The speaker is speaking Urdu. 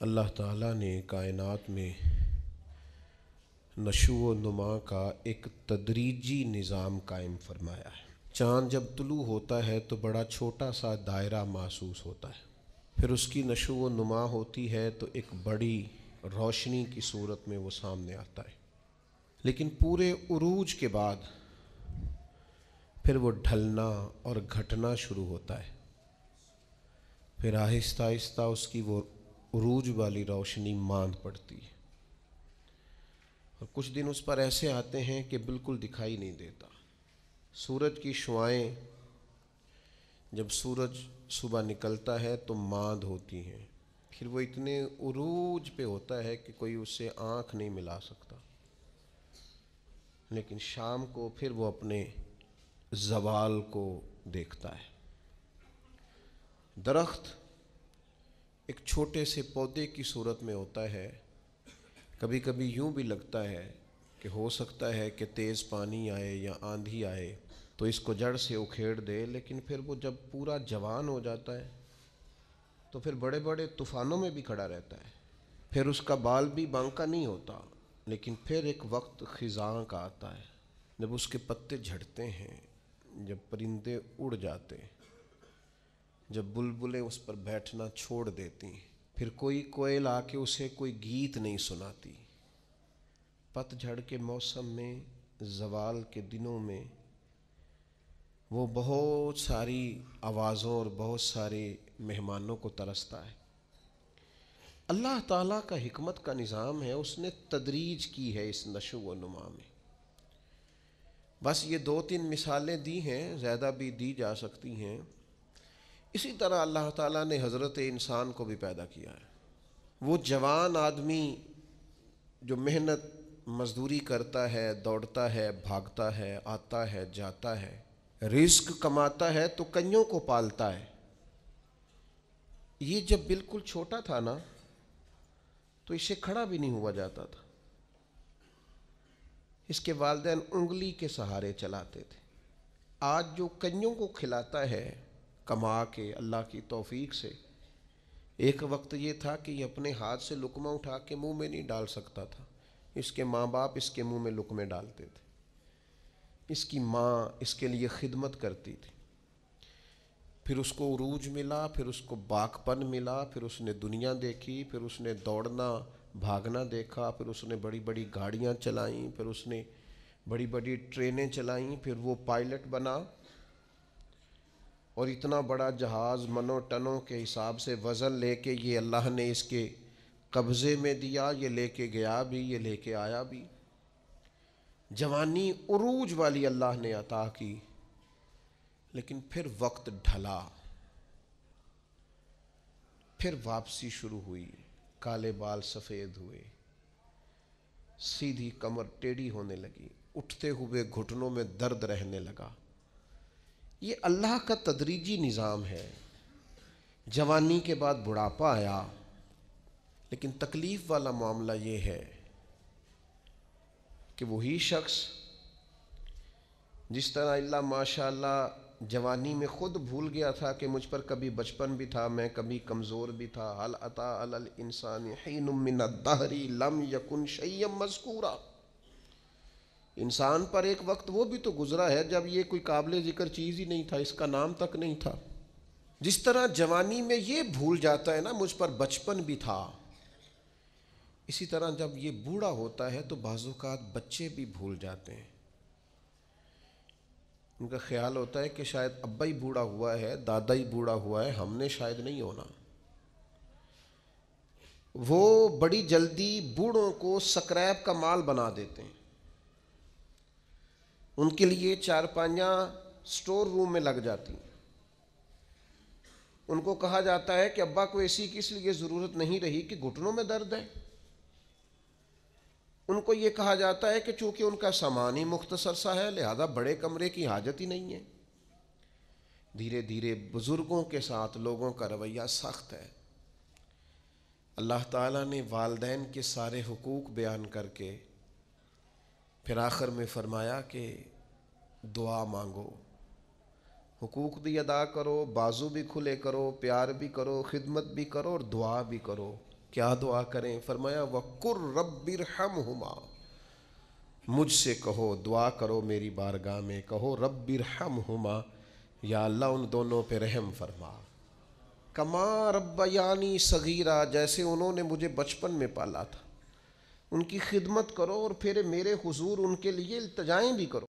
اللہ تعالیٰ نے کائنات میں نشو و نما کا ایک تدریجی نظام قائم فرمایا ہے۔ چاند جب طلوع ہوتا ہے تو بڑا چھوٹا سا دائرہ محسوس ہوتا ہے، پھر اس کی نشو و نما ہوتی ہے تو ایک بڑی روشنی کی صورت میں وہ سامنے آتا ہے، لیکن پورے عروج کے بعد پھر وہ ڈھلنا اور گھٹنا شروع ہوتا ہے، پھر آہستہ آہستہ اس کی وہ عروج والی روشنی ماند پڑتی ہے، اور کچھ دن اس پر ایسے آتے ہیں کہ بالکل دکھائی نہیں دیتا۔ سورج کی شعاعیں جب سورج صبح نکلتا ہے تو ماند ہوتی ہیں، پھر وہ اتنے عروج پہ ہوتا ہے کہ کوئی اس سے آنکھ نہیں ملا سکتا، لیکن شام کو پھر وہ اپنے زوال کو دیکھتا ہے۔ درخت ایک چھوٹے سے پودے کی صورت میں ہوتا ہے، کبھی کبھی یوں بھی لگتا ہے کہ ہو سکتا ہے کہ تیز پانی آئے یا آندھی آئے تو اس کو جڑ سے اکھیڑ دے، لیکن پھر وہ جب پورا جوان ہو جاتا ہے تو پھر بڑے بڑے طوفانوں میں بھی کھڑا رہتا ہے، پھر اس کا بال بھی بانکا نہیں ہوتا، لیکن پھر ایک وقت خزاں کا آتا ہے جب اس کے پتے جھڑتے ہیں، جب پرندے اڑ جاتے ہیں، جب بلبلیں اس پر بیٹھنا چھوڑ دیتی ہیں، پھر کوئی کوئل آ کے اسے کوئی گیت نہیں سناتی۔ پت جھڑ کے موسم میں، زوال کے دنوں میں وہ بہت ساری آوازوں اور بہت سارے مہمانوں کو ترستا ہے۔ اللہ تعالیٰ کا حکمت کا نظام ہے، اس نے تدریج کی ہے اس نشو و نما میں۔ بس یہ 2-3 مثالیں دی ہیں، زیادہ بھی دی جا سکتی ہیں۔ اسی طرح اللہ تعالیٰ نے حضرت انسان کو بھی پیدا کیا ہے۔ وہ جوان آدمی جو محنت مزدوری کرتا ہے، دوڑتا ہے، بھاگتا ہے، آتا ہے، جاتا ہے، رزق کماتا ہے تو کنیوں کو پالتا ہے۔ یہ جب بالکل چھوٹا تھا نا تو اسے کھڑا بھی نہیں ہوا جاتا تھا، اس کے والدین انگلی کے سہارے چلاتے تھے۔ آج جو کنیوں کو کھلاتا ہے کما کے اللہ کی توفیق سے، ایک وقت یہ تھا کہ یہ اپنے ہاتھ سے لقمہ اٹھا کے منہ میں نہیں ڈال سکتا تھا، اس کے ماں باپ اس کے منہ میں لقمے ڈالتے تھے، اس کی ماں اس کے لیے خدمت کرتی تھی، پھر اس کو عروج ملا، پھر اس کو باکپن ملا، پھر اس نے دنیا دیکھی، پھر اس نے دوڑنا بھاگنا دیکھا، پھر اس نے بڑی بڑی گاڑیاں چلائیں، پھر اس نے بڑی بڑی ٹرینیں چلائیں، پھر وہ پائلٹ بنا، اور اتنا بڑا جہاز منو ٹنوں کے حساب سے وزن لے کے یہ اللہ نے اس کے قبضے میں دیا، یہ لے کے گیا بھی، یہ لے کے آیا بھی۔ جوانی عروج والی اللہ نے عطا کی، لیکن پھر وقت ڈھلا، پھر واپسی شروع ہوئی، کالے بال سفید ہوئے، سیدھی کمر ٹیڑھی ہونے لگی، اٹھتے ہوئے گھٹنوں میں درد رہنے لگا۔ یہ اللہ کا تدریجی نظام ہے۔ جوانی کے بعد بڑھاپا آیا، لیکن تکلیف والا معاملہ یہ ہے کہ وہی شخص جس طرح اللہ ماشاء اللہ جوانی میں خود بھول گیا تھا کہ مجھ پر کبھی بچپن بھی تھا، میں کبھی کمزور بھی تھا، هل اتى على الانسان حين من الدهر لم يكن شيئا مذكورا، انسان پر ایک وقت وہ بھی تو گزرا ہے جب یہ کوئی قابل ذکر چیز ہی نہیں تھا، اس کا نام تک نہیں تھا۔ جس طرح جوانی میں یہ بھول جاتا ہے نا مجھ پر بچپن بھی تھا، اسی طرح جب یہ بوڑھا ہوتا ہے تو بعض اوقات بچے بھی بھول جاتے ہیں۔ ان کا خیال ہوتا ہے کہ شاید ابا ہی بوڑھا ہوا ہے، دادا ہی بوڑھا ہوا ہے، ہم نے شاید نہیں ہونا۔ وہ بڑی جلدی بوڑھوں کو سکریپ کا مال بنا دیتے ہیں، ان کے لیے چارپائیاں سٹور روم میں لگ جاتی ہیں، ان کو کہا جاتا ہے کہ ابا کو ایسی کس لیے ضرورت نہیں رہی کہ گھٹنوں میں درد ہے، ان کو یہ کہا جاتا ہے کہ چونکہ ان کا سامان ہی مختصر سا ہے لہذا بڑے کمرے کی حاجت ہی نہیں ہے۔ دھیرے دھیرے بزرگوں کے ساتھ لوگوں کا رویہ سخت ہے۔ اللہ تعالیٰ نے والدین کے سارے حقوق بیان کر کے پھر آخر میں فرمایا کہ دعا مانگو، حقوق بھی ادا کرو، بازو بھی کھلے کرو، پیار بھی کرو، خدمت بھی کرو اور دعا بھی کرو۔ کیا دعا کریں؟ فرمایا وَقُرْ رَبِّ ارْحَمْهُمَا، مجھ سے کہو، دعا کرو میری بارگاہ میں، کہو رب ارحمہما، یا اللہ ان دونوں پہ رحم فرما، کما ربیانی صغیرہ، جیسے انہوں نے مجھے بچپن میں پالا تھا۔ ان کی خدمت کرو اور پھر میرے حضور ان کے لیے التجائیں بھی کرو۔